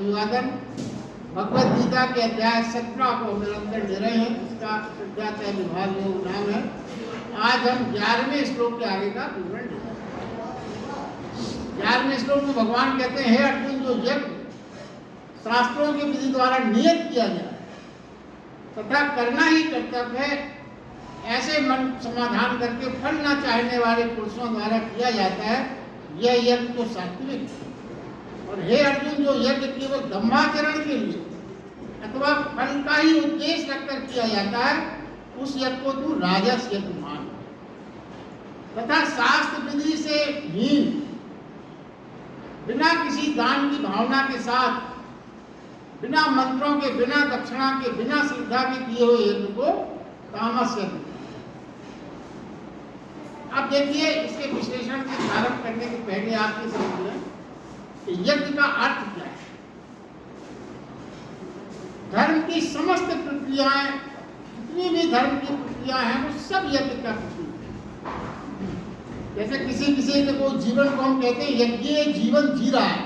अभिवादन। भगवद गीता के अध्याय 17 को निरंतर ले रहे हैं, इसका श्रद्धातः विभाग योग नाम है। आज हम 11वें श्लोक के आगे का विवरण ले रहे हैं। 11वें श्लोक में भगवान कहते हैं, हे अर्जुन, जो यज्ञ शास्त्रों के विधि द्वारा नियत किया गया तथा करना ही कर्तव्य है, ऐसे मन समाधान करके फल न चाहने वाले पुरुषों द्वारा किया जाता है, यह यज्ञ तो सात्विक है। और हे अर्जुन, जो यज्ञ केवल धर्माचरण के लिए अथवा फल का ही उद्देश्य रखकर किया जाता है, उस यज्ञ को तू राजस यज्ञ मान। तथा शास्त्र विधि से हीन, बिना किसी दान की भावना के साथ, बिना मंत्रों के, बिना दक्षिणा के, बिना श्रद्धा के किए हुए यज्ञ को तामस यज्ञ। अब देखिए, इसके विश्लेषण के प्रारंभ करने के पहले आपके समझ लें कि यज्ञ का अर्थ क्या है। धर्म की समस्त प्रक्रियाएं, जितनी भी धर्म की प्रक्रियाएं हैं, वो सब यज्ञ का प्रतीक है। जैसे किसी को जीवन को हम कहते हैं यज्ञ जीवन जी रहा है,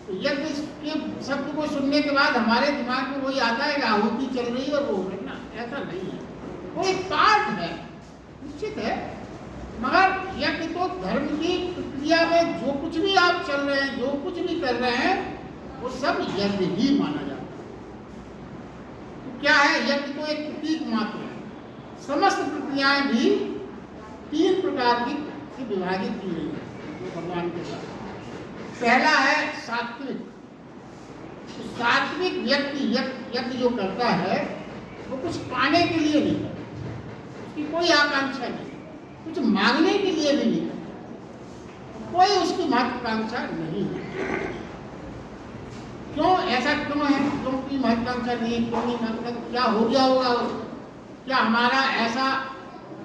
तो यज्ञ के शब्द को सुनने के बाद हमारे दिमाग में वही आता है कि आहुति चल रही है, वो है ना, ऐसा नहीं है। वो एक पार्ट है, निश्चित है, मगर यज्ञ तो धर्म की प्रक्रिया में जो कुछ भी आप चल रहे हैं, जो कुछ भी कर रहे हैं, वो सब यज्ञ ही माना जाता है। तो क्या है, यज्ञ तो एक प्रतीक मात्र है। समस्त प्रक्रियाएं भी 3 प्रकार की से विभाजित की गई है भगवान के साथ। पहला है सात्विक। तो सात्विक व्यक्ति यज्ञ जो करता है, वो कुछ पाने के लिए नहीं करता, उसकी कोई आकांक्षा नहीं, कुछ मांगने के लिए भी नहीं करता, कोई उसकी महत्वाकांक्षा नहीं है। क्यों ऐसा क्यों है? क्योंकि महत्वाकांक्षा नहीं, क्यों नहीं महत्वाकांक्षा? क्या हो गया होगा उसको? क्या हमारा ऐसा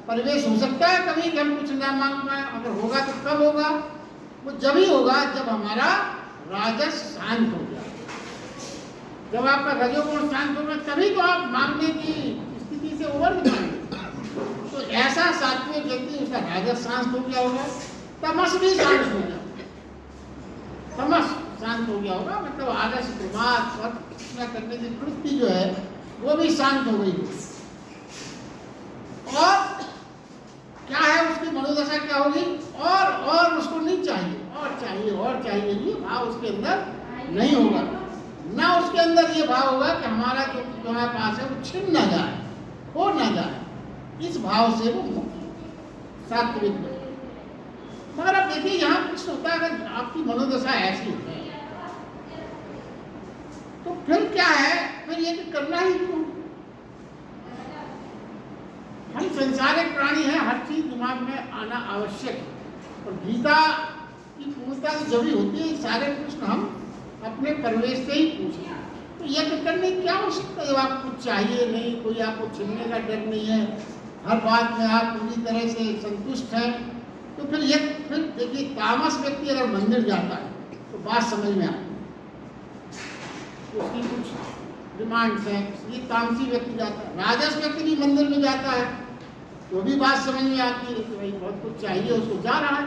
परिवेश हो सकता है कभी कि हम कुछ ना मांग पाए? अगर होगा तो कब होगा? वो जब ही होगा जब हमारा राजस शांत हो गया। जब आपका रजोगुण शांत होगा तभी तो आप मांगने की स्थिति से उबर जाएंगे। तो ऐसा सात्विक व्यक्ति, उसका राजस शांत हो गया होगा, तमस भी शांत हो गया, तमस शांत हो गया होगा, मतलब आलस, प्रमाद करने की प्रवृत्ति जो है वो भी शांत हो गई। और क्या है, उसकी मनोदशा क्या होगी? और उसको नहीं चाहिए, और चाहिए, ये भाव उसके अंदर नहीं होगा। ना उसके अंदर ये भाव होगा कि हमारा जो हमारे पास है वो छिन ना जाए, हो ना जाए। इस भाव से वो मुक्त सात्विक है। मगर अब देखिए, यहाँ कुछ होता है, अगर आपकी मनोदशा ऐसी है तो फिर क्या है, फिर ये कि करना ही क्यों? हम संसारिक प्राणी हैं, हर चीज दिमाग में आना आवश्यक है। और गीता की पूर्णता जब भी होती है, सारे प्रश्न हम अपने परिवेश से ही पूछते हैं। तो यज्ञ करने क्या हो सकता है जब आपको कुछ चाहिए नहीं, कोई आपको छीनने का डर नहीं है, हर बात में आप पूरी तरह से संतुष्ट हैं, तो फिर देखिए, तामस व्यक्ति अगर मंदिर जाता है तो बात समझ में आती है, उसकी कुछ डिमांड्स हैं, ये तामसी व्यक्ति जाता है। राजस व्यक्ति भी मंदिर में जाता है तो भी बात समझ में आती है कि भाई बहुत कुछ चाहिए, उसको जा रहा है।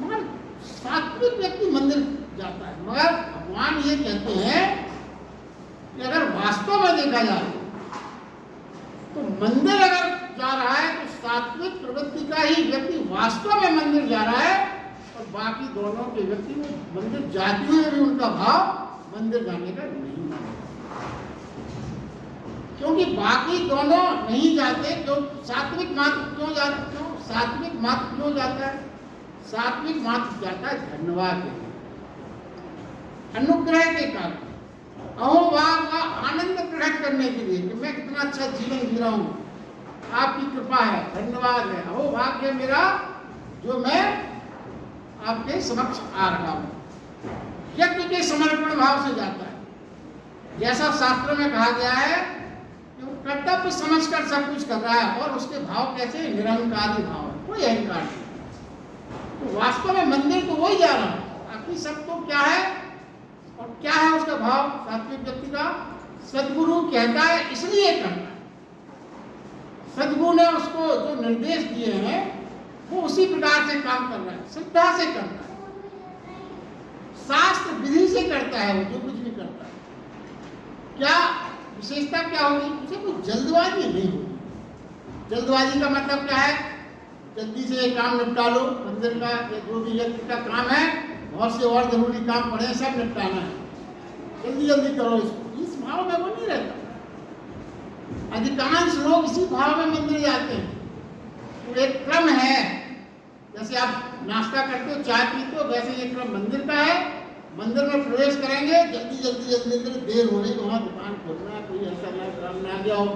मगर सात्विक व्यक्ति मंदिर जाता है। मगर भगवान ये कहते हैं कि अगर वास्तव में देखा जाए तो मंदिर अगर जा रहा है तो सात्विक प्रवृत्ति का ही व्यक्ति वास्तव में मंदिर जा रहा है, और बाकी दोनों के व्यक्ति वो मंदिर जाते हुए भी उनका भाव मंदिर जाने का नहीं माना। क्योंकि बाकी दोनों नहीं जाते, क्यों? सात्विक मात्र क्यों जाता? क्यों सात्विक मात्र क्यों जाता है? सात्विक मात्र जाता है धन्यवाद के, अनुग्रह के कारण, अहोभाव का आनंद प्रकट करने के लिए कि मैं कितना अच्छा जीवन जी रहा हूँ, आपकी कृपा है, धन्यवाद है, अहोभाग्य है मेरा जो मैं आपके समक्ष आ रहा हूँ। यज्ञ के समर्पण भाव से जाता है। जैसा शास्त्रों में कहा गया है कि वो कर्तव्य समझकर सब कुछ कर रहा है, और उसके भाव कैसे? निरंकारी भाव है, कोई अहंकार नहीं। तो वास्तव में मंदिर तो वही जा रहा है, बाकी सब तो क्या है? और क्या है उसका भाव सात्विक व्यक्ति का? सद्गुरु कहता है इसलिए करना है, सद्गुरु ने उसको जो निर्देश दिए हैं वो उसी प्रकार से काम कर रहा है, श्रद्धा से करना है। शास्त्र विधि से करता है वो जो कुछ भी करता है। क्या विशेषता क्या होगी? उसे कोई जल्दबाजी नहीं होगी। जल्दबाजी का मतलब क्या है? जल्दी से ये काम निपटा लो, मंदिर का या जो भी यज्ञ का काम है, बहुत से और जरूरी काम पड़े सब निपटाना है, जल्दी जल्दी करो इसको। इस भाव में वो नहीं रहता। अधिकांश लोग इसी भाव में मंदिर जाते हैं। तो एक क्रम है, जैसे आप नाश्ता करते हो, चाय पीते हो, वैसे ये क्रम मंदिर का है। मंदिर में प्रवेश करेंगे, जल्दी जल्दी जल्दी जल्दी, देर हो रही, वहाँ दुकान खोलना है, कोई ऐसा ना काम ना गया हो,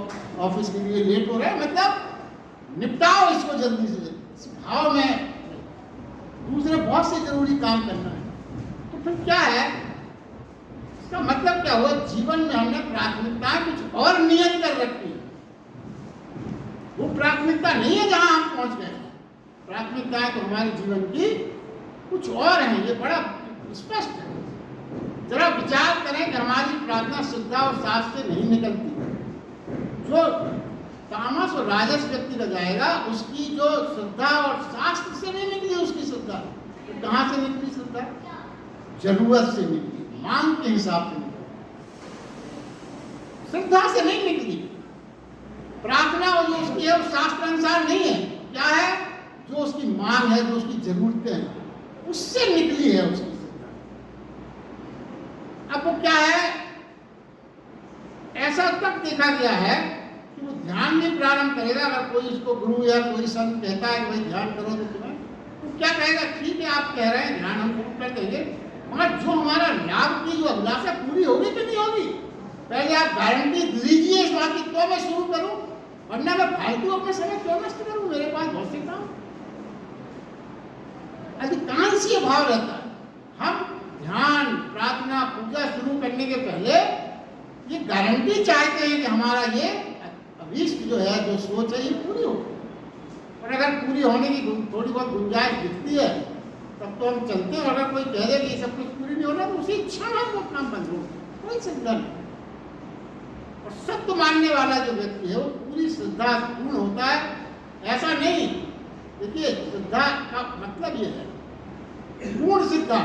ऑफिस के लिए लेट हो रहा है, मतलब निपटाओ इसको जल्दी से जल्दी। इस भाव में दूसरे बहुत से जरूरी काम करना है। तो फिर क्या है इसका मतलब? क्या हुआ? जीवन में हमने प्राथमिकताएं कुछ और नियत कर रखी है। वो प्राथमिकता नहीं है जहां हम पहुंच गए। प्राथमिकताएं तो हमारे जीवन की कुछ और हैं, ये बड़ा स्पष्ट है। जरा विचार करें कि हमारी प्रार्थना श्रद्धा और शास्त्र से नहीं निकलती। जो तामस और राजस व्यक्ति का जाएगा, उसकी जो श्रद्धा और शास्त्र से नहीं निकली, उसकी श्रद्धा तो कहां से निकली? श्रद्धा जरूरत से निकली, मांग के हिसाब से निकली, श्रद्धा से नहीं निकली। प्रार्थना और जो उसकी है वो शास्त्र अनुसार नहीं है। क्या है? जो उसकी मांग है, जो उसकी जरूरतें हैं, उससे निकली है उसकी श्रद्धा। अब वो क्या है? ऐसा तक देखा गया है कि वो ध्यान नहीं प्रारंभ करेगा। अगर कोई उसको गुरु या कोई संत कहता है कि भाई ध्यान करो, तो तुम्हें तो क्या कहेगा? ठीक है, आप कह रहे हैं ध्यान हम शुरू कर देंगे, मगर जो हमारा लाभ की जो अभिलाषा पूरी होगी कि नहीं होगी, पहले आप गारंटी दीजिए इस बात की, तो मैं शुरू करूं, वरना मैं फालतू अपने समय क्यों नष्ट करूं? मेरे पास बहुत से काम। अधिकांश ये भाव रहता है। हम ध्यान, प्रार्थना, पूजा शुरू करने के पहले ये गारंटी चाहते हैं कि हमारा ये अभीष्ट जो है, जो सोच है, ये पूरी हो। और अगर पूरी होने की थोड़ी बहुत गुंजाइश दिखती है, तब तो हम चलते हैं। अगर कोई कह दे कि ये सब कुछ पूरी नहीं होना, तो उसी क्षण हम वो काम बंद हो, कोई श्रद्धा नहीं। और सत्य मानने वाला जो व्यक्ति है वो पूरी श्रद्धा पूर्ण होता है। ऐसा नहीं, देखिए श्रद्धा का मतलब ये है, पूर्ण श्रद्धा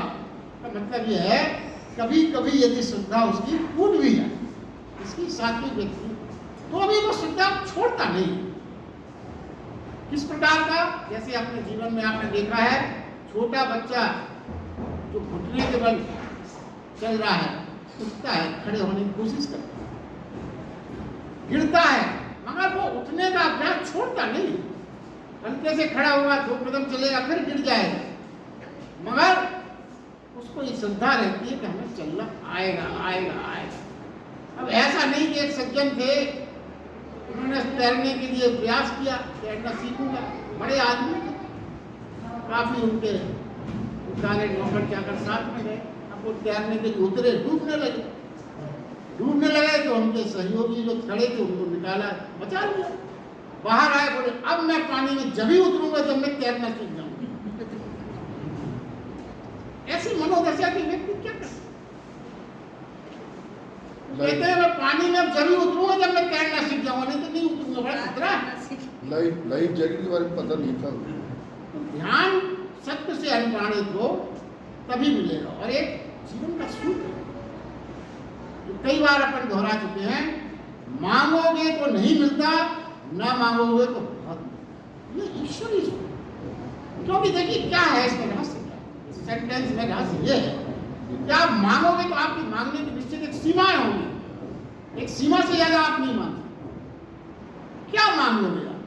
का मतलब ये है, कभी कभी यदि श्रद्धा उसकी टूट भी जाए, इसकी सात्विक व्यक्ति, तो अभी वो श्रद्धा छोड़ता नहीं। किस प्रकार का? जैसे अपने जीवन में आपने देखा है, छोटा बच्चा जो घुटने के बल चल रहा है, उठता है, खड़े होने की कोशिश करता है, गिरता है, मगर वो उठने का अभ्यास छोड़ता नहीं। हल्के से खड़ा हुआ, 2 कदम चलेगा, फिर गिर जाएगा, मगर उसको ये श्रद्धा रहती है कि हमें चलना आएगा आएगा आएगा। अब ऐसा नहीं कि एक सज्जन थे, उन्होंने तैरने के लिए प्रयास किया, तैरना सीखूंगा, बड़े आदमी थे, काफी उनके सारे नौकर चाकर साथ में गए। अब वो तैरने के लिए उतरे, डूबने लगे तो उनके सहयोगी जो खड़े थे उनको निकाला, बचा लिया, बाहर आए, बोले अब मैं पानी में जब ही उतरूंगा जब मैं तैरना सीख जाऊंगा। ऐसी मनोदशा के व्यक्ति क्या कर कहते हैं मैं पानी में जब ही उतरूंगा जब मैं तैरना सीख जाऊंगा, नहीं तो नहीं उतरूंगा, बड़ा खतरा है। लाइफ जैकेट के बारे में पता नहीं था। तो ध्यान सत्य से अनुप्राणित हो तभी मिलेगा। और एक जीवन का सूत्र जो कई बार अपन दोहरा चुके हैं, मांगोगे तो नहीं मिलता, ना मांगोगे तो बहुत मिलता। ये ईश्वरी सूत्र। क्योंकि देखिए क्या है इसमें रहस्य, सेंटेंस में रहस्य ये है कि आप मांगोगे तो आपकी मांगने की निश्चित एक सीमाएं होंगी, एक सीमा से ज्यादा आप नहीं मांग सकते। क्या मांग लोगे आप,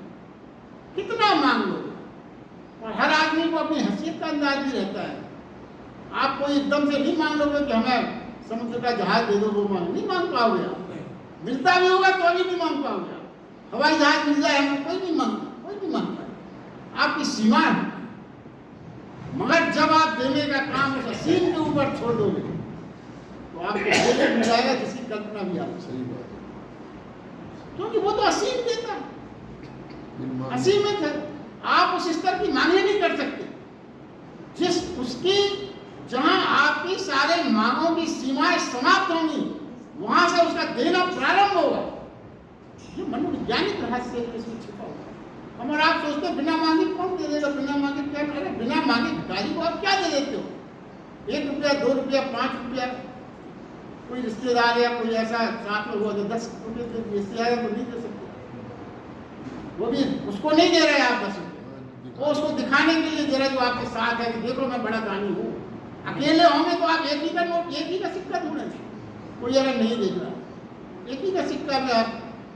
कितना मांग लोगे? और हर आदमी को अपनी हैसियत का अंदाज भी रहता है। आप कोई एकदम से नहीं मांग लोगे कि हमें समुद्र का जहाज दे दो, वो नहीं मांग पाओगे आप। मिलता भी होगा तो भी नहीं मांग पाओगे आप। हवाई जहाज मिल जाए हमें, कोई नहीं मांगता। आपकी सीमा है, मगर जब आप देने का काम उस असीम के ऊपर छोड़ दोगे तो आपको देने मिल जाएगा जिसकी कल्पना भी आप। सही बात है, क्योंकि वो तो असीम देता है, असीमित है। आप उस स्तर की मांग नहीं कर सकते जिस उसकी जहां आपकी सारे मांगों की सीमाएं समाप्त होंगी, वहां से उसका देना प्रारंभ होगा। ये मनोवैज्ञानिक रहस्य इसमें छिपा होगा। हम और आप सोचते हैं बिना मांगे कौन दे देगा, बिना मांगे क्या करेगा, बिना मांगे भिखारी को आप क्या दे देते हो? ₹1, ₹2, ₹5, कोई रिश्तेदार या कोई ऐसा साथ में हुआ तो ₹10 दे दिए, इससे ज़्यादा तो नहीं दे सकते। वो भी उसको नहीं दे रहे आप ₹10, वो उसको दिखाने के लिए दे रहे जो आपके साथ है कि देखो मैं बड़ा दानी हूँ। अकेले होंगे तो आप एक ही का नोट, एक ही का सिक्का ढूंढेंगे। कोई अगर नहीं देख रहा, एक ही का सिक्का में आप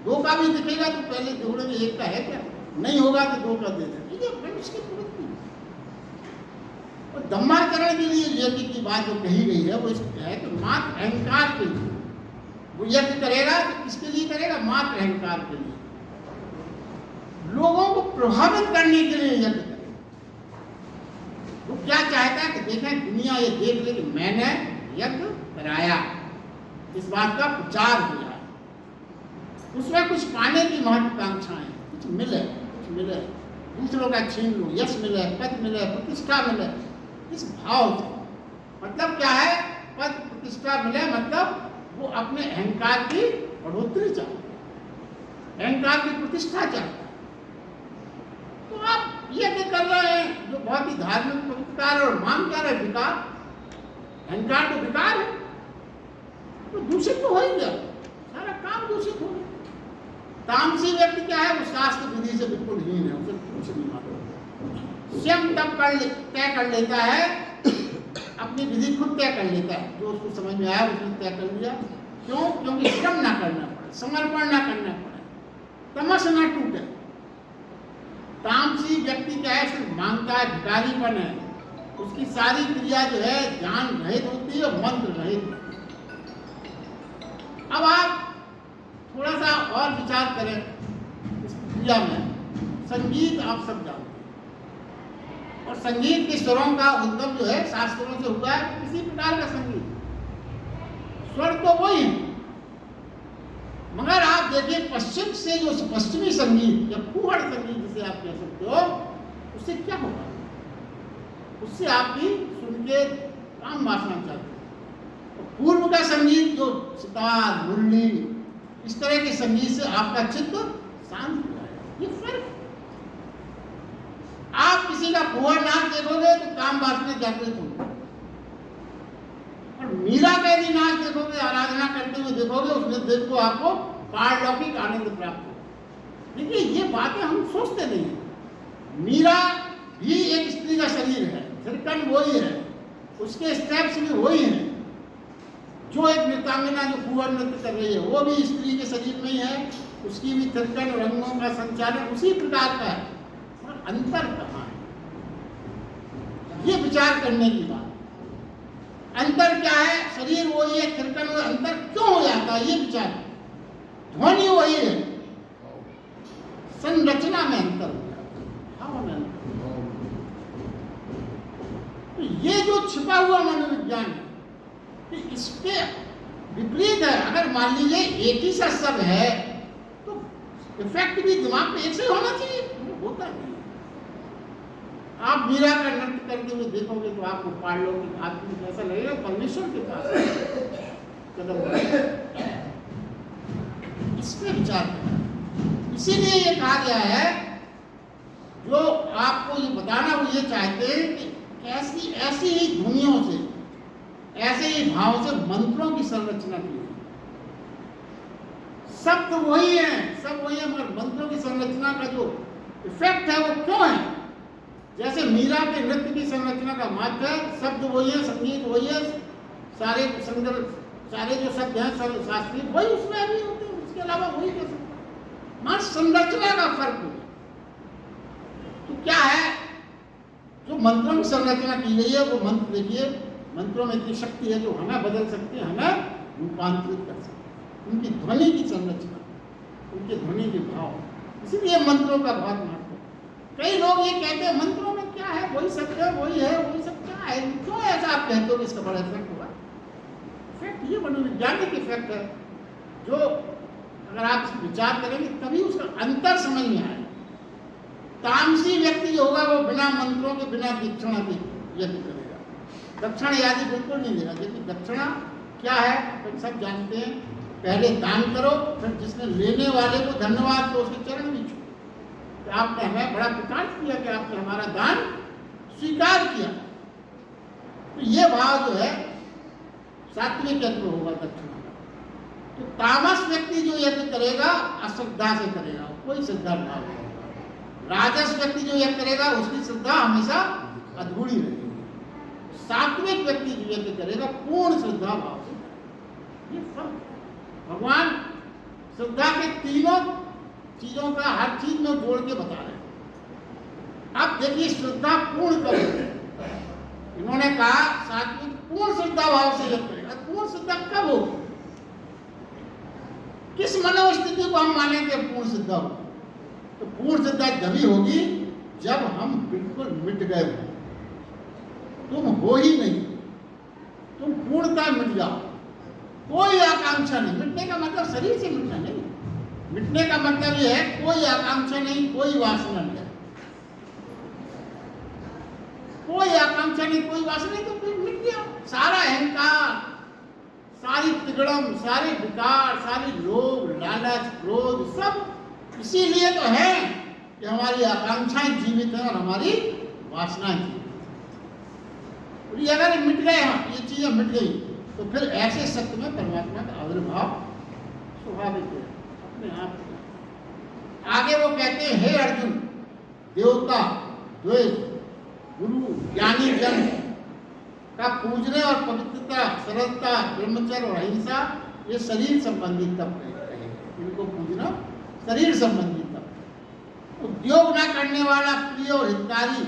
2 का भी दिखेगा तो पहले ढूंढेंगे 1 का है क्या, नहीं होगा तो 2 का दे देंगे। ये मनुष्य की प्रवृत्ति है। और धम्माचरण के लिए यज्ञ की बात जो कही गई है वो इसमें है कि मात्र अहंकार के लिए वो यज्ञ करेगा। तो किसके लिए करेगा? मात्र अहंकार के लिए, लोगों को प्रभावित करने के लिए यज्ञ करेगा। वो क्या चाहता है कि देखें, दुनिया ये देख ले कि मैंने यज्ञ कराया, इस बात का प्रचार किया। उसमें कुछ पाने की महत्वाकांक्षाएं, कुछ मिले, दूसरों का छीन लो, यश मिले, पद मिले, प्रतिष्ठा मिले, इस भाव से। मतलब क्या है? पद प्रतिष्ठा मिले मतलब वो अपने अहंकार की बढ़ोतरी चाहता है, अहंकार की प्रतिष्ठा चाहता है। तो आप यज्ञ कर रहे हैं जो बहुत ही धार्मिक पवित्रकार और मान क्या रहे? विकार, अहंकार तो विकार है, तो दूषित तो हो ही गया, सारा काम दूषित हो गया। तामसी व्यक्ति क्या है? वो शास्त्र विधि से बिल्कुल हीन है, उसे कुछ नहीं मालूम। स्वयं तब तय कर लेता है, अपनी विधि खुद तय कर लेता है, जो उसको समझ में आया उसने तय कर लिया। क्यों? क्योंकि श्रम ना करना पड़े, समर्पण ना करना पड़े, तमस ना टूटे। तामसी व्यक्ति क्या है? सिर्फ मांगता है, भिखारीपन है, उसकी सारी क्रिया जो है ज्ञान रहित होती है और मंत्र रहित होती है। अब आप थोड़ा सा और विचार करें इस क्रिया में। संगीत आप सब जानते हैं, और संगीत के स्वरों का उद्गम जो है शास्त्रों से हुआ है। किसी प्रकार का संगीत, स्वर तो वही है, मगर आप देखिए पश्चिम से जो पश्चिमी संगीत या फूहड़ संगीत जिसे आप कह सकते हो, उससे क्या होगा? उससे आपकी सुन के काम वासना चाहते हैं। पूर्व का संगीत जो सितार, मुरली, इस तरह के संगीत से आपका चित्त शांत हो जाएगा। ये फर्क। आप किसी का फूहड़ नाच देखोगे तो काम वासना जागृत होंगे, और मीरा का यदि नाच देखोगे, आराधना करते हुए देखोगे, उसमें देखो आपको पारलौकिक आनंद प्राप्त हो। देखिए ये बातें हम सोचते नहीं हैं। मीरा भी एक स्त्री का शरीर है, थिरकन वही है, उसके स्टेप्स भी वही हैं। जो एक नृत्यांगना जो फूहड़ नृत्य कर रही है वो भी स्त्री के शरीर में ही है, उसकी भी थिरकन रंगों का संचालन उसी प्रकार का है, और अंतर कहाँ है? ये विचार करने की बात। अंतर क्या है? शरीर वही है, थिरकन वही, अंतर क्यों हो जाता है? ये विचार। ध्वनि वही है, संरचना में अंतर हो जाता है, भाव में अंतर। तो ये जो छिपा हुआ मनोविज्ञान है, कि इसके विपरीत है। अगर मान लीजिए एक ही सा शब्द है तो इफेक्ट भी दिमाग पे एक से होना चाहिए, होता नहीं। आप मीरा का नृत्य करते हुए देखोगे तो आपको पारलौकिक आत्मिक ऐसा लगेगा परमेश्वर के पास कदम बढ़ेगा। इस पे विचार करना। इसीलिए ये कहा गया है, जो आपको ये बताना वो ये चाहते हैं कि कैसी ऐसी ही ध्वनियों से, ऐसे ही भाव से मंत्रों की संरचना की है। शब्द वही है, सब वही है, मगर मंत्रों की संरचना का जो इफेक्ट है वो क्यों है? जैसे मीरा के नृत्य की संरचना का माध्य है, शब्द वही है, संगीत वही है, सारे जो शब्द हैं शास्त्रीय वही उसमें अभी होते हैं, उसके अलावा वही कह सकते हैं, मगर संरचना का फर्क हो। तो क्या है? जो मंत्रों की संरचना की गई है वो मंत्र देखिए, मंत्रों में इतनी शक्ति है जो हमें बदल सकते हैं, हमें रूपांतरित कर सकते हैं। उनकी ध्वनि की संरचना, उनके ध्वनि के भाव, इसीलिए मंत्रों का बहुत महत्व। कई लोग ये कहते हैं मंत्रों में क्या है, वही सत्य है, वही है, वही सब क्या है, क्यों ऐसा आप कहते हो कि इसका बड़ा इफेक्ट होगा? इफेक्ट ये मनोवैज्ञानिक इफेक्ट है, जो अगर आप विचार करेंगे तभी उसका अंतर समझ में आए। तामसी व्यक्ति जो होगा वो बिना मंत्रों के, बिना दक्षिणा के यज्ञ करेगा, दक्षिणा आदि बिल्कुल नहीं देगा। क्योंकि दक्षिणा क्या है अपन सब जानते हैं, पहले दान करो, फिर जिसने लेने वाले को धन्यवाद दो, उसके चरण भी छू। तो आपने हमें बड़ा प्रकाश किया कि आपने हमारा दान स्वीकार किया। तो ये भाव जो है सात्विक यज्ञ होगा दक्षिणा का। तो तामस व्यक्ति जो यज्ञ करेगा अश्रद्धा से करेगा, कोई श्रद्धा भाव नहीं होगा। राजस व्यक्ति जो यज्ञ करेगा उसकी श्रद्धा हमेशा अधूरी रहेगी। सात्विक व्यक्ति जो यज्ञ करेगा पूर्ण श्रद्धा भाव से करेगा। ये सब भगवान श्रद्धा के तीनों चीजों का हर चीज में जोड़ के बता रहे हैं। अब देखिए श्रद्धा पूर्ण कब होगी। इन्होंने कहा सात्विक पूर्ण श्रद्धा भाव से यज्ञ करेगा। पूर्ण श्रद्धा कब होगी? किस मनोस्थिति को हम मानेंगे पूर्ण श्रद्धा होगी? तो पूर्ण श्रद्धा तभी होगी जब हम बिल्कुल मिट गए हो, तुम हो ही नहीं, तुम पूर्णतः मिट जाओ, कोई आकांक्षा नहीं। मिटने का मतलब शरीर से मिटना नहीं, मिटने का मतलब यह है कोई आकांक्षा नहीं, कोई वासना नहीं, कोई आकांक्षा नहीं, कोई वासना नहीं, तो फिर मिट गया सारा अहंकार, सारी तिगड़म, सारे विकार, सारी लोभ, लालच, क्रोध, सब इसीलिए तो है कि हमारी आकांक्षाएं जीवित है और हमारी वासनाएं जीवित है। और ये अगर मिट गए, ये चीजें मिट गई, तो फिर ऐसे सत्य में परमात्मा का आविर्भाव स्वाभाविक है अपने आप। आगे वो कहते हैं, हे अर्जुन, देवता, द्वेष, गुरु, ज्ञानी जन का पूजने और पवित्रता, सरलता, ब्रह्मचर्य और अहिंसा ये शरीर संबंधी तप है। इनको पूजना शरीर संबंधी तप। उद्योग न करने वाला प्रिय और हितकारी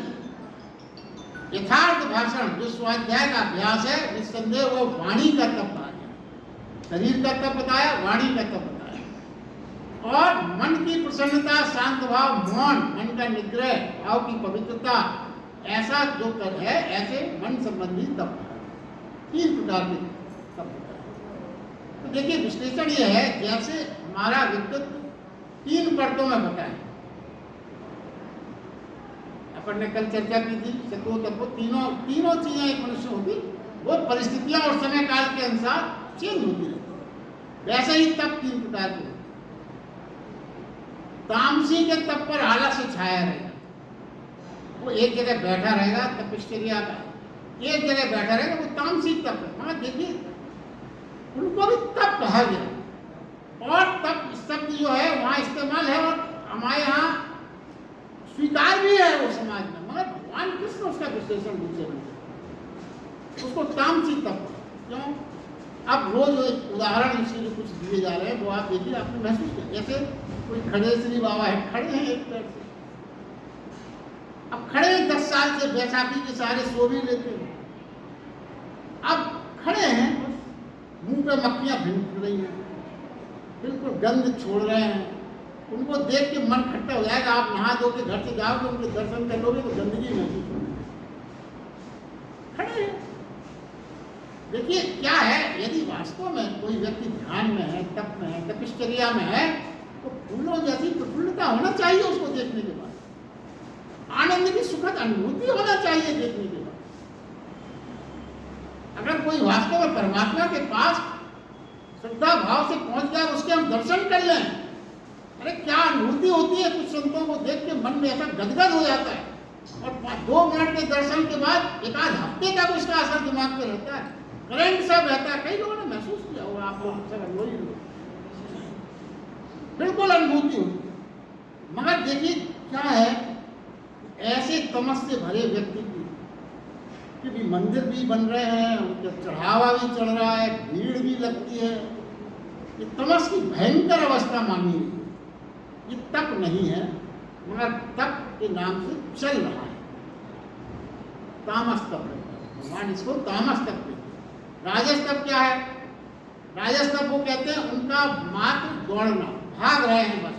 यथार्थ भाषण जो स्वाध्याय का अभ्यास है, निस्संदेह वो वाणी का तप आ गया। शरीर का तप बताया, वाणी का तप बताया। और मन की प्रसन्नता, शांत भाव, मौन, मन का निग्रह, भाव की पवित्रता, ऐसा जो कर है, ऐसे मन संबंधी तप है। 3 प्रकार के तप होता है। तो देखिए विश्लेषण ये है, जैसे हमारा व्यक्तित्व 3 परतों में बटा है। अपन ने कल चर्चा की थी, सतो तपो, तीनों चीजें एक मनुष्य होती, वो परिस्थितियां और समय काल के अनुसार चेंज होती रहती। वैसे ही तप 3 प्रकार के। तामसी के तप पर आलस से छाया रहेगा, वो एक जगह बैठा रहेगा, तपश्चर्या का एक जगह बैठा रहेगा, वो तामसी तप है। हाँ देखिए, उनको भी तप कहा गया। और तप शब्द जो है वहाँ इस्तेमाल है और हमारे यहाँ स्वीकार भी है वो समाज में, मगर भगवान कृष्ण उसका विश्लेषण दूसरे में, उसको तामसी तप। क्यों? अब रोज एक उदाहरण इसलिए कुछ दिए जा रहे हैं, वो आप देखिए, आपने महसूस किया। जैसे कोई खड़े श्री बाबा है, खड़े हैं एक पैर से, अब खड़े 10 साल से बैसाखी के सहारे सो भी लेते हैं। अब खड़े हैं, मुंह पे मक्खियां भिनक रही हैं, बिल्कुल गंध छोड़ रहे हैं, उनको देख के मन खट्टा हो जाएगा। आप नहा धो के घर से जाओगे, उनके दर्शन कर लोगे तो गंदगी महसूस होगी। खड़े हैं। देखिए क्या है, यदि वास्तव में कोई व्यक्ति ध्यान में है, तप में है, तपश्चर्या में है, तो फूलों जैसी प्रफुल्लता होना चाहिए उसको देखने के बाद, आनंद की सुखद अनुभूति होना चाहिए देखने के बाद। अगर कोई वास्तव में परमात्मा के पास श्रद्धा भाव से पहुंच गया, उसके हम दर्शन कर लें, अरे क्या अनुभूति होती है। कुछ संतों को देख के मन में ऐसा गदगद हो जाता है, और 2 मिनट के दर्शन के बाद 1 आध हफ्ते तक उसका असर दिमाग पे रहता है, करंट सब रहता है। कई लोगों ने महसूस किया होगा, आप लोग सब अनुभवी लोग, बिल्कुल अनुभूति होती है। मगर देखिए क्या है, ऐसे तमस से भरे व्यक्ति की भी मंदिर भी बन रहे हैं, उनका चढ़ावा भी चढ़ रहा है, भीड़ भी लगती है, ये तमस की भयंकर अवस्था मानी है। ये तप नहीं है, मगर तप के नाम से चल रहा है, तामस तप है। भगवान इसको तामस तप कहते हैं। राजस तप क्या है? राजस तप वो कहते हैं उनका मात्र दौड़ना, भाग रहे हैं, बस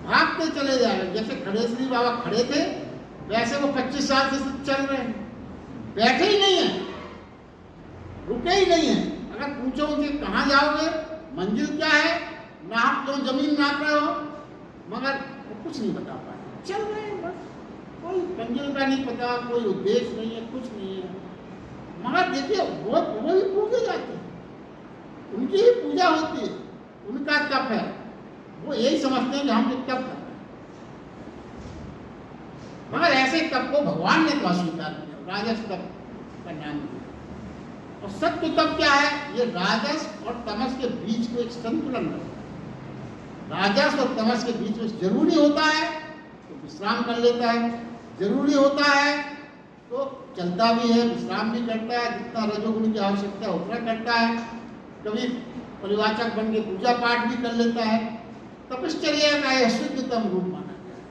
भागते चले जा रहे हैं। जैसे खड़े श्री बाबा खड़े थे, वैसे वो 25 साल से चल रहे हैं, बैठे ही नहीं है, रुके ही नहीं है। अगर पूछो उनसे कहाँ जाओगे, मंजिल क्या है, नाप क्यों जमीन नाप रहे हो, मगर वो कुछ नहीं बता पाए, चल रहे हैं बस। कोई मंजिल का नहीं पता, कोई उद्देश्य नहीं है, कुछ नहीं है। मगर देखिए वो ही पूजे जाते हैं, उनकी ही पूजा होती है, उनका तप है। वो यही समझते हैं कि हम तप कर रहे हैं, मगर ऐसे तप को भगवान ने तो अस्वीकार किया। राजस तप का नाम दिया। और सत्य तब क्या है? ये राजस और तमस के बीच को एक संतुलन रखता है। राजस और तमस के बीच में जरूरी होता है तो विश्राम कर लेता है, जरूरी होता है तो चलता भी है, विश्राम भी करता है, जितना रजोगुण की आवश्यकता है उतना करता है, कभी परिवाचक बन के पूजा पाठ भी कर लेता है। तपश्चर्या का यह शुद्धतम रूप माना गया है।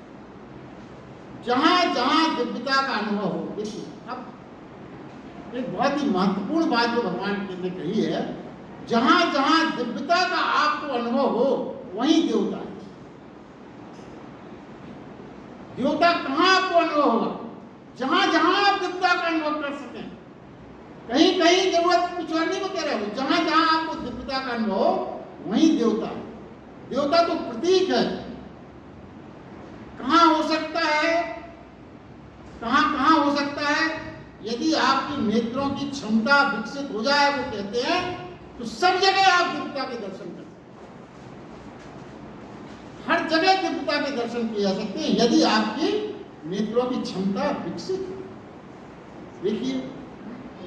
जहां जहां दिव्यता का अनुभव हो, देखिए अब एक बहुत ही महत्वपूर्ण बात जो भगवान ने कही है, जहां जहां दिव्यता का आपको अनुभव हो वहीं देवता है। देवता कहां आपको अनुभव होगा? जहां जहां आप दिव्यता का अनुभव कर सकें। कहीं कहीं जरूरत कुछ और नहीं बता रहे हो, जहां जहां आपको दिव्यता का अनुभव हो वहीं देवता है। देवता तो प्रतीक है। कहां हो सकता है? कहां कहां हो सकता है? यदि आपकी नेत्रों की क्षमता विकसित हो जाए, वो कहते हैं, तो सब जगह आप दिव्यता के दर्शन कर सकते हैं। हर जगह दिव्यता के दर्शन किए जा सकते हैं यदि आपकी नेत्रों की क्षमता विकसित हो। देखिए,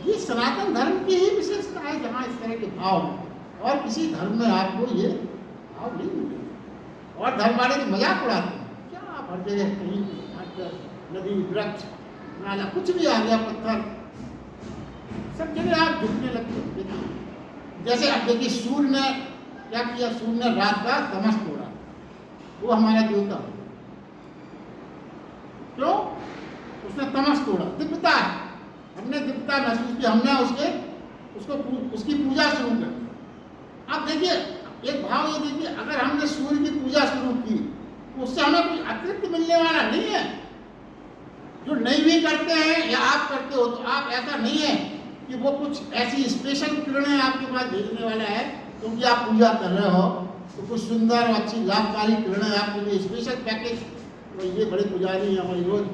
ये सनातन धर्म की ही विशेषता है जहां इस तरह के भाव हैं, और किसी धर्म में आपको ये भाव नहीं मिलेगा। और धर्म वाले तो मजाक उड़ाते हैं, क्या आप हर जगह कहीं नदी, वृक्ष, नाला, कुछ भी आ गया, पत्थर, सब जगह आप झुकने लगते हैं। जैसे अब देखिए, सूर्य ने क्या किया? सूर्य ने रात का तमस तोड़ा, वो हमारा देवता है। क्यों? उसने तमस तोड़ा, दिव्यता है। हमने दिव्यता महसूस की, हमने उसकी पूजा शुरू कर दी। अब देखिए, एक भाव ये देखिए, अगर हमने सूर्य की पूजा शुरू की तो उससे हमें कुछ अतिरिक्त मिलने वाला नहीं है। जो नहीं भी करते हैं या आप करते हो, तो आप ऐसा नहीं है कि वो कुछ ऐसी स्पेशल किरणें आपके पास भेजने वाला है क्योंकि आप पूजा कर रहे हो, तो कुछ सुंदर और अच्छी लाभकारी किरणें आपके लिए स्पेशल पैकेज, तो ये बड़े पुजारी हैं हमारी, रोज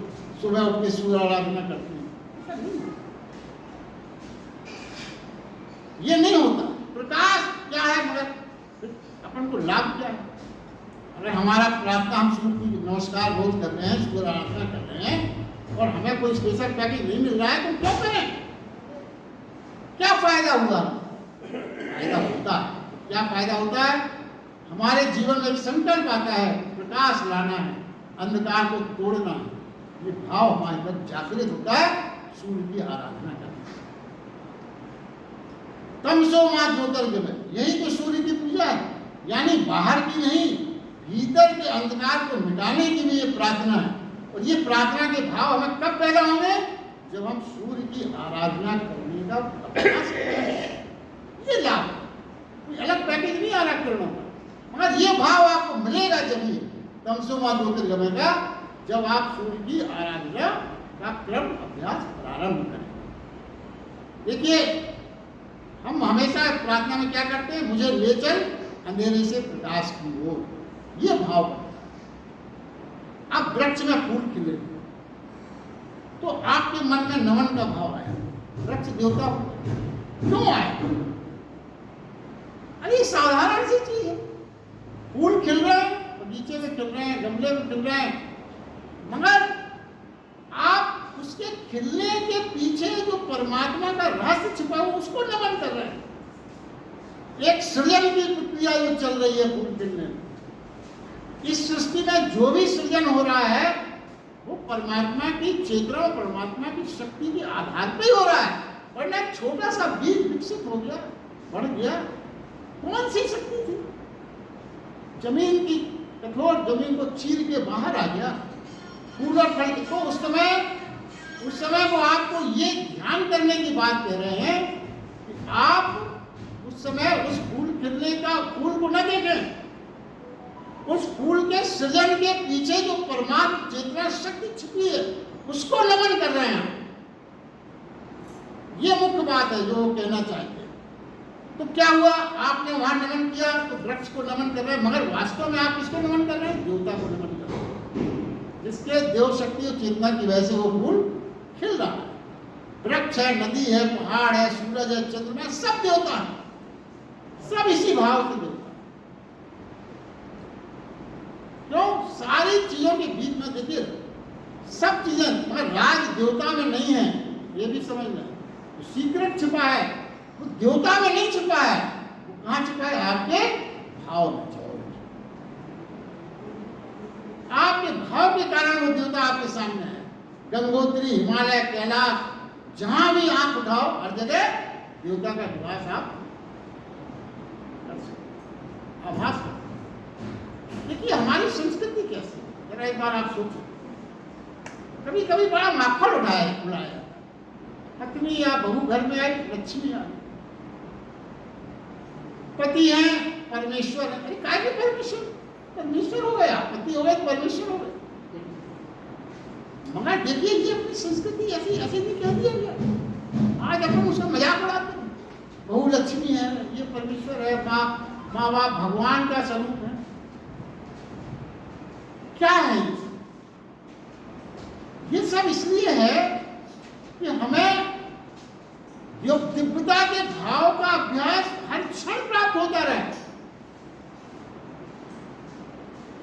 सुबह उठ के सूर्य आराधना करते हैं। ऐसा नहीं है, ये नहीं होता। प्रकाश क्या है, मगर अपन को लाभ क्या है? अरे हमारा प्रार्थना, हम सूर्य की नमस्कार रोज कर रहे हैं, सूर्य आराधना कर रहे हैं, और हमें कोई स्पेशल पैकेज नहीं मिल रहा है, तो क्यों करें? क्या फायदा हुआ? फायदा होता है। क्या फायदा होता है? हमारे जीवन में एक संकल्प आता है, प्रकाश लाना है, अंधकार को तोड़ना है। ये भाव हमारे अंदर जागृत होता है सूर्य की आराधना करने से। तमसो मां ज्योतिर्गमय, यही तो सूर्य की पूजा है। यानी बाहर की नहीं, भीतर के अंधकार को मिटाने की भी ये प्रार्थना है। और ये प्रार्थना के भाव हमें कब पैदा होंगे? जब हम सूर्य की आराधना करने का अभ्यास करें। ये लाभ, कोई अलग पैकेज नहीं आ रहा किरणों का, मगर ये भाव आपको मिलेगा जब ही तमसो मां ज्योतिर्गमय का, जब आप सूर्य की आराधना का क्रम अभ्यास प्रारंभ करें। देखिए, हम हमेशा प्रार्थना में क्या करते हैं? मुझे ले चल अंधेरे से प्रकाश की ओर, ये भाव। अब वृक्ष में फूल खिले तो आपके मन में नमन का भाव आया, वृक्ष देवता क्यों आया? अरे साधारण सी चीज है, फूल खिल रहे हैं, बगीचे में खिल रहे हैं, गमले में खिल रहे हैं, मगर आप उसके खिलने के पीछे जो परमात्मा का रहस्य छिपा हुआ उसको नमन कर रहे हैं। एक सृजन की प्रक्रिया जो चल रही है फूल खिलने में। इस सृष्टि में जो भी सृजन हो रहा है वो परमात्मा की चेतना और परमात्मा की शक्ति के आधार पे ही हो रहा है। वरना एक छोटा सा बीज विकसित हो गया, बढ़ गया, कौन सी शक्ति थी? जमीन की कठोर जमीन को चीर के बाहर आ गया फूल और फल। तो उस समय वो आपको ये ध्यान करने की बात कह रहे हैं कि आप उस समय उस फूल खिलने का फूल को न देखें, उस फूल के सृजन के पीछे जो परमात्मा चेतना शक्ति छिपी है उसको नमन कर रहे हैं। ये मुख्य बात है जो वो कहना चाहते हैं। तो क्या हुआ? आपने वहां नमन किया तो वृक्ष को नमन कर रहे हैं, मगर वास्तव में आप किसको नमन कर रहे हैं? देवता को नमन कर रहे हैं, जिसके देव शक्ति और चेतना की वजह से वो फूल खिल रहा है। वृक्ष है, नदी है, पहाड़ है, सूरज है, चंद्रमा है, सब देवता है, सब इसी भाव से देवता। क्यों? सारी चीजों के बीच में देखिए सब चीजें, मगर राज देवता में नहीं है, ये भी समझना। जो सीक्रेट छिपा है वो देवता में नहीं छिपा है, वो कहाँ छिपा है? आपके भाव में। आपके भाव के कारण वो देवता आपके सामने है। गंगोत्री, हिमालय, कैलाश, जहां भी आंख उठाओ हर जगह देवता का निवास आप कर सकते, आभास कर सकते। देखिए हमारी संस्कृति कैसी है, जरा एक बार आप सोचो। कभी कभी बड़ा माखन उड़ाया, पत्नी या बहू घर में आई, लक्ष्मी आ गई, पति है परमेश्वर है। अरे काय के परमेश्वर? परमेश्वर हो गया, पति हो गए, परमेश्वर हो गए। मगर देखिए ये अपनी संस्कृति ऐसी ऐसे नहीं कह दिया गया। आज अपन उसका मजाक उड़ाते हैं, बहू लक्ष्मी है, ये परमेश्वर है, माँ बाप भगवान का स्वरूप है। क्या है ये सब? इसलिए है कि हमें दिव्यता के भाव का अभ्यास हर क्षण प्राप्त होता रहे।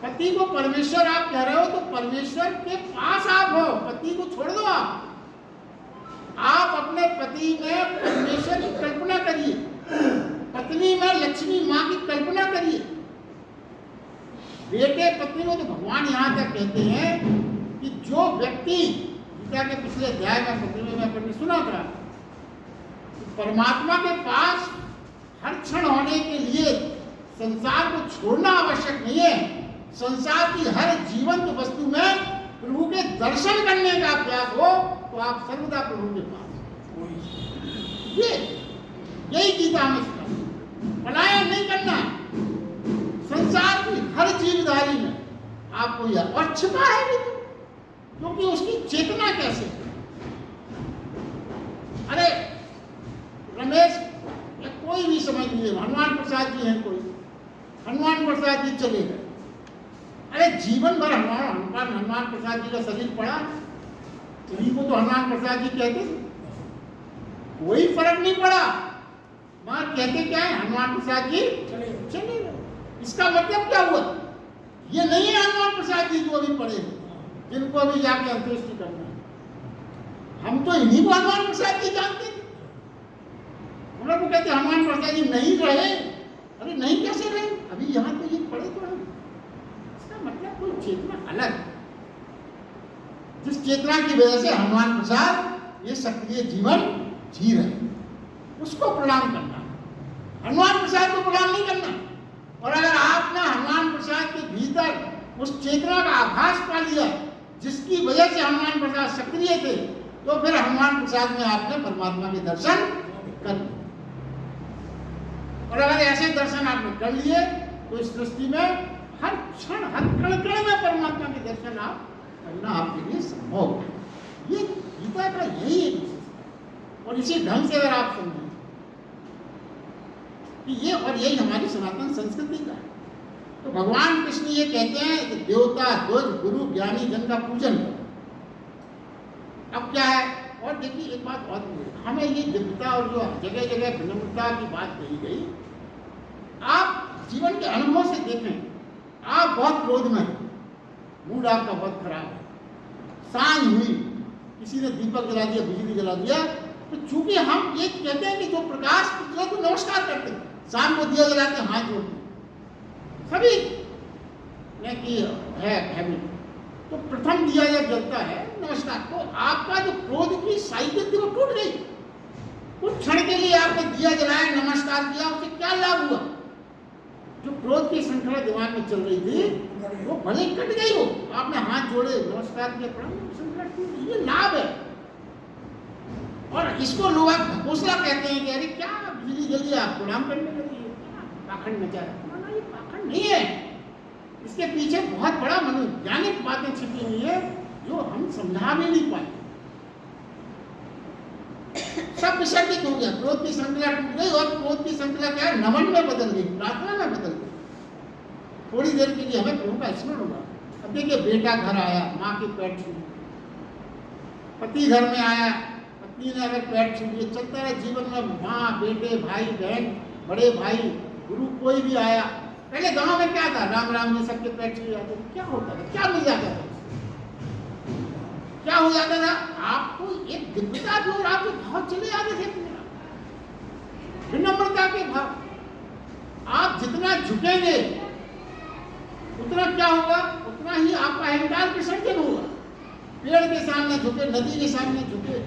पति को परमेश्वर आप कह रहे हो तो परमेश्वर के पास आप हो, पति को छोड़ दो। आप अपने पति में परमेश्वर की कल्पना करिए, पत्नी में लक्ष्मी माँ की कल्पना करिए। बेटे पत्नी को तो भगवान यहाँ तक कहते हैं कि जो व्यक्ति, गीता के पिछले अध्याय में पत्नी में अपन ने सुना था, परमात्मा के पास हर क्षण होने के लिए संसार को छोड़ना आवश्यक नहीं है। संसार की हर जीवंत वस्तु में प्रभु के दर्शन करने का अभ्यास हो तो आप सर्वदा प्रभु के पास। यही गीता में सिखाती, पलायन नहीं करना। संसार की हर जीवधारी में आपको यह और छिपा है भी, क्योंकि उसकी चेतना कैसे है। अरे रमेश या कोई भी समझ लीजिए, हनुमान प्रसाद जी हैं, कोई हनुमान प्रसाद जी चले गए। अरे जीवन भर हनुमान प्रसाद जी का शरीर पड़ा, उन्हीं को तो हनुमान प्रसाद जी कहते थे, कोई फर्क नहीं पड़ा। मगर कहते क्या है? हनुमान प्रसाद जी चले गए। इसका मतलब क्या हुआ? ये नहीं है हनुमान प्रसाद जी जो अभी पड़े हैं, जिनको अभी जाके अंत्येष्टि करना है। हम तो इन्हीं को हनुमान प्रसाद जी जानते थे। हम लोग कहते हनुमान प्रसाद जी नहीं रहे। अरे नहीं कैसे रहे? अभी यहाँ तो ये पड़े तो है। मतलब कोई चेतना अलग है, जिस चेतना की वजह से हनुमान प्रसाद ये सक्रिय जीवन जी रहे, उसको प्रणाम करना। हनुमान प्रसाद को प्रणाम नहीं करना। और अगर आपने हनुमान प्रसाद के भीतर उस चेतना का आभास पा लिया जिसकी वजह से हनुमान प्रसाद सक्रिय थे, तो फिर हनुमान प्रसाद में आपने परमात्मा के दर्शन कर लिए। और अगर ऐसे दर्शन आपने कर लिए तो इस सृष्टि में हर क्षण हर कण कण में परमात्मा के दर्शन आप करना आपके लिए संभव है। ये गीता का यही एक विशेषता। और इसी ढंग से अगर आप समझें कि ये और यही हमारी सनातन संस्कृति का है, तो भगवान कृष्ण ये कहते हैं कि देवता ध्वज गुरु ज्ञानी जन का पूजन करो। अब क्या है? और देखिए एक बात और, हमें ये दिव्यता और जो जगह जगह विनम्रता की बात कही गई, आप जीवन के अनुभव से देखें। आप बहुत क्रोध में, मूड आपका बहुत खराब है, सांझ हुई, किसी ने दीपक जला दिया, बिजली जला दिया, तो चूंकि हम ये कहते हैं कि जो प्रकाश को नमस्कार करते हैं, शाम को दिया जला के हाथ जोड़ते हैं, सभी ने की है हैबिट। तो प्रथम दिया जब जलता है नमस्कार, तो आपका जो क्रोध की साइकिल थी वो टूट गई। कुछ क्षण के लिए आपने दिया जलाया, नमस्कार किया, उससे क्या लाभ हुआ? जो क्रोध की श्रृंखला दिमाग में चल रही थी वो भले कट गई हो, आपने हाथ जोड़े, नमस्कार किया, प्रणाम, श्रृंखला टूट गई। ये लाभ है। और इसको लोग घोषणा कहते हैं कि अरे क्या बिजली जल्दी आप प्रणाम करने लगी, पाखंड मचा रहा है। ये पाखंड नहीं है, इसके पीछे बहुत बड़ा मनोवैज्ञानिक बातें छिपी हुई है जो हम समझा भी नहीं पाते। सब विसर्जित हो गया, क्रोध की श्रृंखला टूट गई। और क्रोध की श्रृंखला क्या है? नमन में बदल गई, प्रार्थना में बदल गई। थोड़ी देर के लिए हमें प्रभु का स्मरण होगा। अब देखिए, बेटा घर आया, माँ के पैर छू, पति घर में आया, पत्नी ने अगर पैर छू दिए, चलता रहे जीवन में। माँ, बेटे, भाई बहन, बड़े भाई, गुरु, कोई भी आया। पहले गांव में क्या था? राम राम जी सबके पैर छू जाते थे। क्या होता था? क्या मिल जाता था? क्या हो जाता था, आपको एक दिव्यता की ओर आपके भाव चले आते थे, विनम्रता के भाव। आप जितना झुकेंगे उतना क्या होगा, उतना ही आपका अहंकार विसर्जन होगा। पेड़ के सामने झुके, नदी के सामने झुके,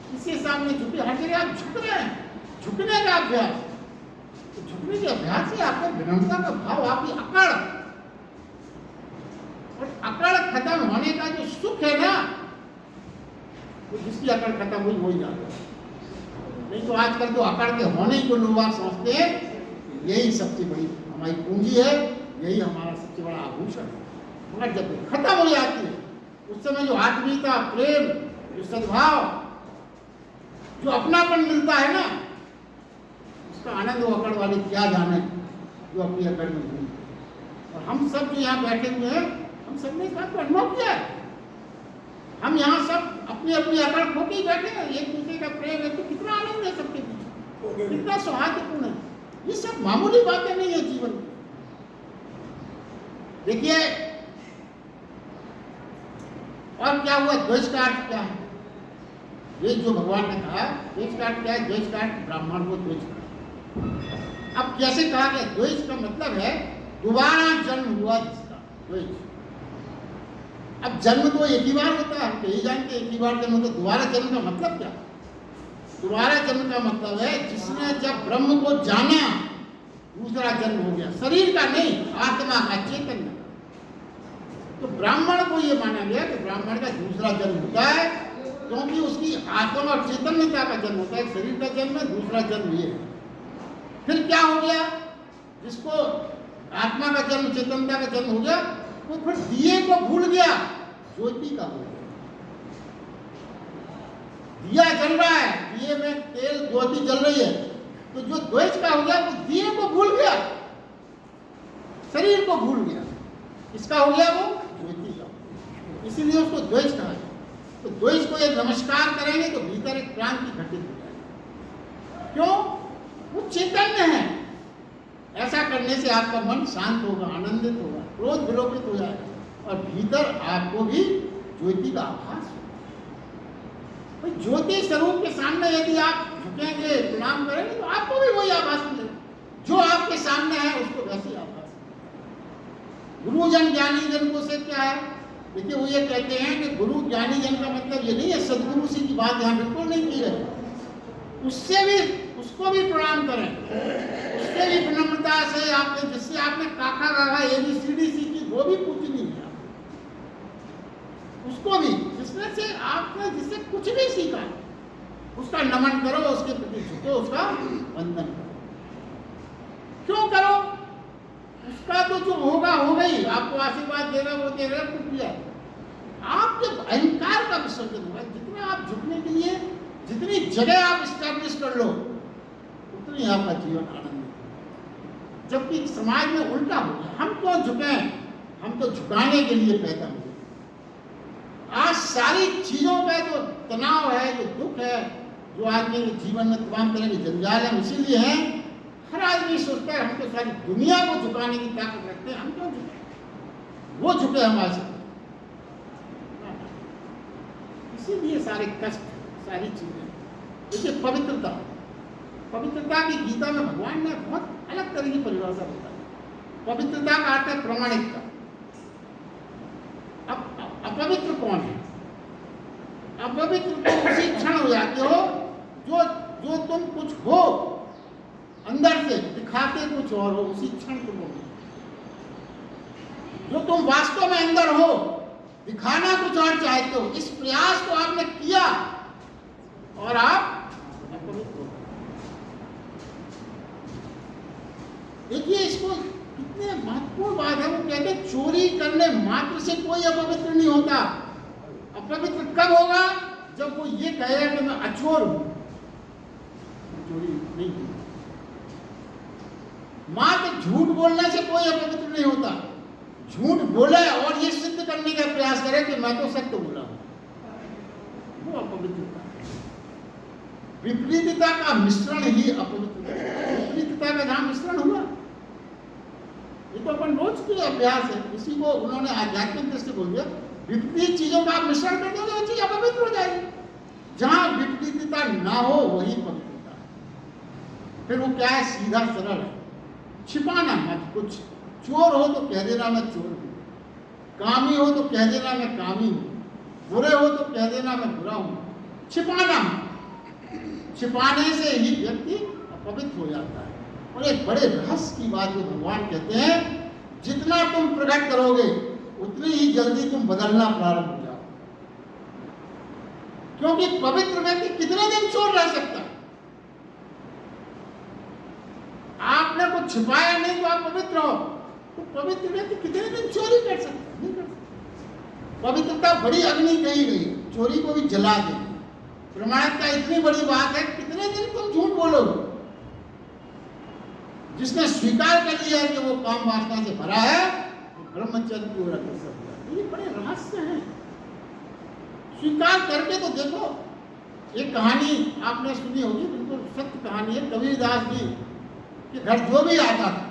किसी के सामने झुके, हर जगह आप झुक रहे हैं। झुकने का अभ्यास, तो झुकने के अभ्यास से आपका विनम्रता का भाव, आपकी अकड़, और अकड़ खत्म होने का जो सुख है ना, तो जिसकी अकड़ खत्म हुई वही जाता है। नहीं तो आजकल तो अकड़ के होने को लोग आप समझते हैं यही सबसे बड़ी हमारी पूंजी है, यही हमारा सबसे बड़ा आभूषण है। मगर जब खत्म हो जाती है उस समय जो आत्मीयता, प्रेम, जो सद्भाव, जो अपनापन मिलता है ना, उसका आनंद वो अकड़ वाले क्या जाने जो अपनी अकड़ में भूल। और हम सब जो यहाँ बैठे हुए हैं, हम सब ने इस बात को अनुभव किया है। हम यहाँ सब अपनी अपनी अकड़ खो के ही बैठे हैं। एक दूसरे का प्रेम है तो कितना आनंद है सबके बीच, कितना सौहार्दपूर्ण है। ये सब मामूली बातें नहीं है जीवन में। देखिए, और क्या हुआ, द्वेष का अर्थ क्या है? ये जो भगवान ने कहा, द्वेष का अर्थ क्या है? द्वेष का अर्थ ब्राह्मण को द्वेष करना। अब कैसे कहा गया? द्वेष का मतलब है दोबारा जन्म हुआ जिसका, द्वेष। अब जन्म तो एक ही बार होता है, हम तो यही जानते हैं एक ही बार जन्म होता है। दोबारा जन्म का मतलब क्या? दोबारा जन्म का मतलब है जिसने जब ब्रह्म को जाना, दूसरा जन्म हो गया, शरीर का नहीं, आत्मा का, चेतन का। तो ब्राह्मण को यह माना गया कि ब्राह्मण का दूसरा जन्म होता है, क्योंकि उसकी आत्मा और चैतन्यता का जन्म होता है। शरीर का जन्म है, दूसरा जन्म ये है। फिर क्या हो गया? जिसको आत्मा का जन्म, चेतनता का जन्म हो गया, वो फिर दिए को भूल गया, ज्योति का हो गया। दिया जल रहा है, दिए में तेल, ज्योति जल रही है, तो जो द्वेष का हो गया वो दिए को भूल गया, शरीर को भूल गया। किसका हो गया? वो ज्योति का। इसीलिए उसको द्वेष कहा है। तो द्वेष को एक नमस्कार करेंगे तो भीतर एक क्रांति घटित हो जाएगी। क्यों? वो चैतन्य है। ऐसा करने से आपका मन शांत होगा, आनंदित होगा, क्रोध विलोपित हो जाएगा, और भीतर आपको भी ज्योति का आभास होगा। ज्योति स्वरूप के सामने यदि आप झुकेंगे, प्रणाम करेंगे, तो आपको भी वही आभास मिलेगा। जो आपके सामने है उसको वैसे आभास। गुरुजन ज्ञानी जन को से क्या है? देखिए, वो ये कहते हैं कि गुरु ज्ञानी जन का मतलब ये नहीं है सदगुरु से की बात यहाँ बिल्कुल नहीं की है। उससे भी, उसको भी प्रणाम करें, उससे भी विनम्रता से, आपने जिससे आपने काका काका ABCD सीखी वो भी पूछनी है, उसको भी, जिसमें से आपने जिससे कुछ नहीं सीखा उसका नमन करो, उसके प्रति झुको, उसका वंदन करो। क्यों करो? उसका तो जो होगा हो गई, आपको आशीर्वाद देगा वो देगा, कुछ दिया। आपके अहंकार का विसर्जन होगा। जितना आप झुकने के लिए, जितनी जगह आप स्टैब्लिश कर लो, उतनी आपका जीवन आनंदित। जबकि समाज में उल्टा हो गया। हम क्यों झुके? हम तो झुकाने के लिए पैदा हुए। आज सारी चीजों का जो तनाव है, जो दुख है, जो आदमी के जीवन में तमाम तरह के जंजाल है, इसीलिए है हर आदमी सोचता है हम तो सारी दुनिया को झुकाने की ताकत रखते हैं, हम क्यों झुके? वो झुके हमारे से। इसीलिए सारे कष्ट, सारी चीजें। देखिए, पवित्रता, पवित्रता की गीता में भगवान ने बहुत अलग तरह की परिभाषा बताई। पवित्रता का अर्थ है प्रामाणिकता। अब अपवित्र कौन है? अपवित्र तो उसी क्षण हो जाते हो जो तुम कुछ हो अंदर से, दिखाते कुछ और हो, उसी क्षण तुम हो। जो तुम वास्तव में अंदर हो, दिखाना कुछ और चाहते हो, इस प्रयास को आपने किया और आप अपवित्र हो। देखिए, इसको कितने महत्वपूर्ण बात है। वो कहते हैं चोरी करने मात्र से कोई अपवित्र नहीं होता। अपवित्र कब होगा? जब वो ये कहेगा कि मैं अचोर हूं, चोरी नहीं की। मात्र झूठ बोलने से कोई अपवित्र नहीं होता। झूठ बोले और ये सिद्ध करने का प्रयास करे कि मैं तो सत्य बोला हूं, वो अपवित्रता। विपरीतता का मिश्रण ही अपवित्रता। विपरीतता का जहां मिश्रण हुआ, ये तो अपन रोज के अभ्यास है। इसी को उन्होंने आध्यात्मिक दृष्टि बोल दिया। विपरीत चीजों का आप मिश्रण कर दोगे वो चीज अपवित्र हो जाएगी। जहां विपरीतता ना हो वही पवित्रता है। फिर वो क्या है, सीधा सरल है, छिपाना मत कुछ। चोर हो तो कह देना मैं चोर हूं, कामी हो तो कह देना मैं कामी हूं, बुरे हो तो कह देना मैं बुरा हूं। छिपाना मत। छिपाने से ही व्यक्ति अपवित्र हो जाता है। और एक बड़े रहस्य की बात जो भगवान कहते हैं, जितना तुम प्रकट करोगे उतनी ही जल्दी तुम बदलना प्रारंभ हो जाओ। क्योंकि पवित्र व्यक्ति कितने दिन चोर रह सकता है? आपने कुछ छिपाया नहीं तो आप पवित्र हो, तो पवित्र व्यक्ति कितने दिन चोरी कर सकता है? नहीं कर सकता। पवित्रता बड़ी अग्नि कही गई, चोरी को भी जला देगी। प्रमाणिकता इतनी बड़ी बात है, कितने दिन तुम झूठ बोलोगे? जिसने स्वीकार कर लिया है कि वो काम वासना से भरा है, ब्रह्मचर्य की ओर अग्रसर हुआ। ये बड़े रहस्य हैं, स्वीकार करके तो देखो। एक कहानी आपने सुनी होगी, बिल्कुल सत्य कहानी है। कबीरदास जी के घर जो भी आता था,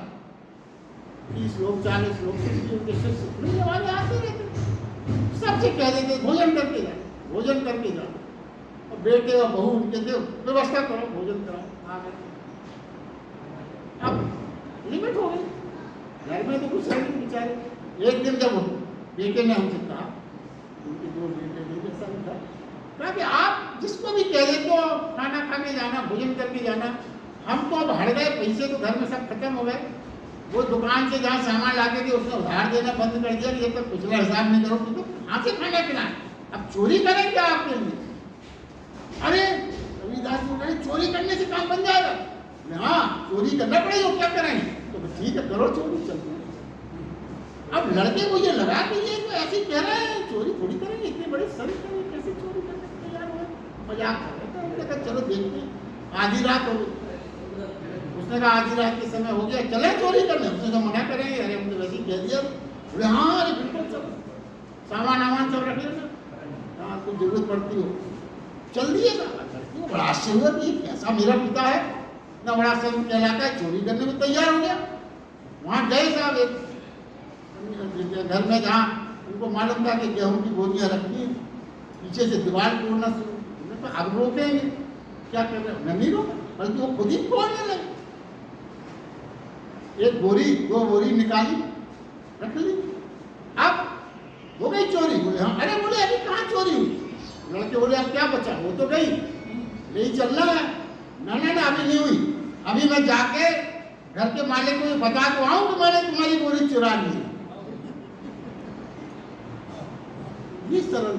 30 लोग 40 लोग उनके शिष्य खुले वाले आते रहते, सबसे कह देते भोजन करके जाओ, भोजन करके जाओ। और बेटे और बहू उनके थे, व्यवस्था करो, भोजन कराओ। आ गए। अब लिमिट हो गई, घर में तो कुछ है नहीं बेचारे। एक दिन जब बेटे ने हमसे कहा, उनके 2 बेटे थे, ऐसा नहीं था कि आप जिसको भी कह देते हो खाना खा के जाना, भोजन करके जाना। हम तो अब हट गए, पैसे तो घर में सब खत्म हो गए। वो दुकान से जहाँ सामान लाके थे उसने उधार देना बंद कर दिया, ये तो पिछला हिसाब नहीं करो तो कहाँ से खाना खिलाए? अब चोरी करें क्या आपके लिए? अरे रविदास जी कहे चोरी करने से काम बन जाएगा। हाँ, चोरी करना पड़ेगा, क्या करेंगे? तो ठीक है, करो चोरी, चलते हैं। अब लड़के को ये लगा कि ये तो ऐसे कह रहे हैं, चोरी थोड़ी करेंगे, इतने बड़े संत हैं, कैसे चोरी करने को तैयार हुए? मजाक कर रहे थे। हमने कहा चलो देखते हैं। आधी रात हो गई, उसने कहा आधी रात के समय हो गया, चले चोरी करने। उसने कहा मना करेंगे, अरे हमने वैसे ही कह दिया। बोले हाँ, अरे बिल्कुल चलो, सामान वामान सब रख लेना, हाँ कुछ जरूरत पड़ती हो चल दिएगा। लड़की को बड़ा आश्चर्य हुआ कि कैसा मेरा पिता है, इतना बड़ा संत कहलाता है, चोरी करने को तैयार हो गया। वहां गए साहब, एक घर में जहाँ उनको मालूम था कि गेहूं की बोरियां रखी, पीछे से दीवार तोड़ना शुरू। तो अब रोकेंगे, क्या कर रहे? मैं नहीं रोका, बल्कि वो खुद ही तोड़ने लगे। एक बोरी 2 बोरी निकाली, रख ली। अब हो गई चोरी। बोले हाँ, अरे बोले अभी कहाँ चोरी हुई? लड़के बोले अब क्या बचा, वो तो गई, नहीं चलना है। ना ना ना, अभी नहीं हुई, अभी मैं जाके घर के मालिक को बता के आऊं कि मैंने तुम्हारी बोरी चुरा ली। ये सरल।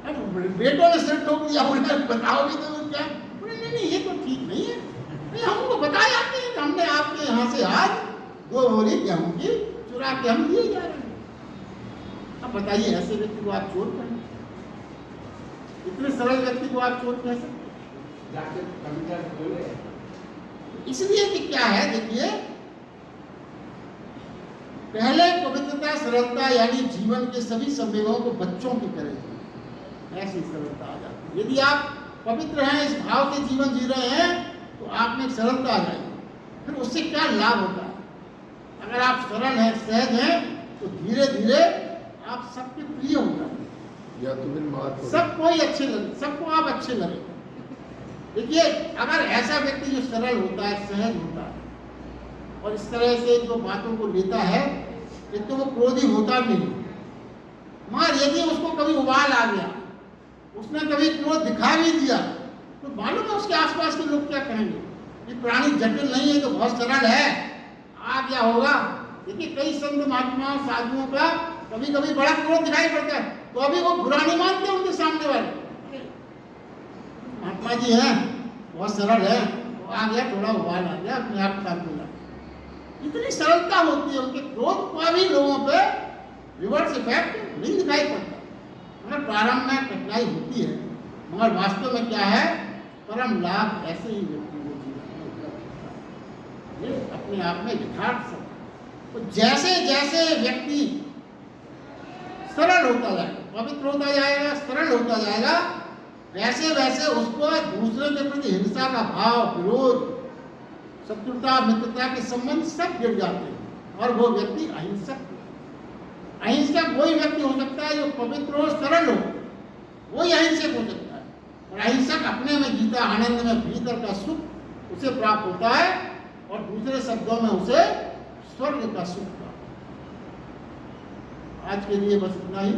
अब बेटों ने सिर ठोक दिया, बोले बताओगी तो क्या? बोले नहीं, ये तो ठीक नहीं है, नहीं हमको बताए जाते हैं कि हमने आपके यहाँ से आज 2 बोरी गेहूं की चुरा के हम लिए जा रहे हैं। अब बताइए, ऐसे व्यक्ति को आप चोर करें? इतने सरल व्यक्ति को आप चोर कह सकते? इसलिए कि क्या है, देखिए, पहले पवित्रता सरलता यानी जीवन के सभी संवेगों को बच्चों की तरह ऐसी सरलता आ जाती है। यदि आप पवित्र हैं, इस भाव से जीवन जी रहे हैं, तो आप में सरलता आ जाएगी। फिर उससे क्या लाभ होता है? अगर आप सरल हैं, सहज हैं, तो धीरे धीरे आप सबके प्रिय हो जाएंगे, या तो फिर मार सबको ही अच्छे लगे, सबको आप अच्छे लगे। देखिए, अगर ऐसा व्यक्ति जो सरल होता है, सहज होता है, और इस तरह से जो बातों को लेता है, एक तो वो क्रोधी होता नहीं, मगर यदि उसको कभी उबाल आ गया, उसने कभी क्रोध दिखा भी दिया, तो मालूम है उसके आसपास के लोग क्या कहेंगे? ये प्राणी जटिल नहीं है, तो बहुत सरल है, आ क्या होगा? देखिए, कई संत महात्माओं साधुओं का कभी कभी बड़ा क्रोध दिखाई पड़ता है, तो अभी वो बुरा नहीं मानते उनके सामने वाले। महात्मा जी हैं, बहुत सरल है, आ गया, थोड़ा उबाल आ गया, अपने आप शांत हो जाए। इतनी सरलता होती है उनके क्रोध का भी लोगों पे रिवर्स इफेक्ट नहीं दिखाई पड़ता। मगर प्रारंभ में कठिनाई होती है, मगर वास्तव में क्या है, परम लाभ ऐसे ही व्यक्ति को जीवन में उपलब्ध होता है। ये अपने आप में यथार्थ सब। तो जैसे जैसे व्यक्ति सरल होता जाएगा, पवित्र होता जाएगा, सरल होता जाएगा, वैसे वैसे उसको दूसरे के प्रति हिंसा का भाव, विरोध, शत्रुता, मित्रता के संबंध सब गिर जाते हैं, और वो व्यक्ति अहिंसक। अहिंसक वही व्यक्ति हो सकता है जो पवित्र हो, सरल हो, वही अहिंसक हो सकता है। और अहिंसक अपने में जीता आनंद में भीतर का सुख उसे प्राप्त होता है, और दूसरे शब्दों में उसे स्वर्ग का सुख प्राप्त होता है। आज के लिए बस इतना ही।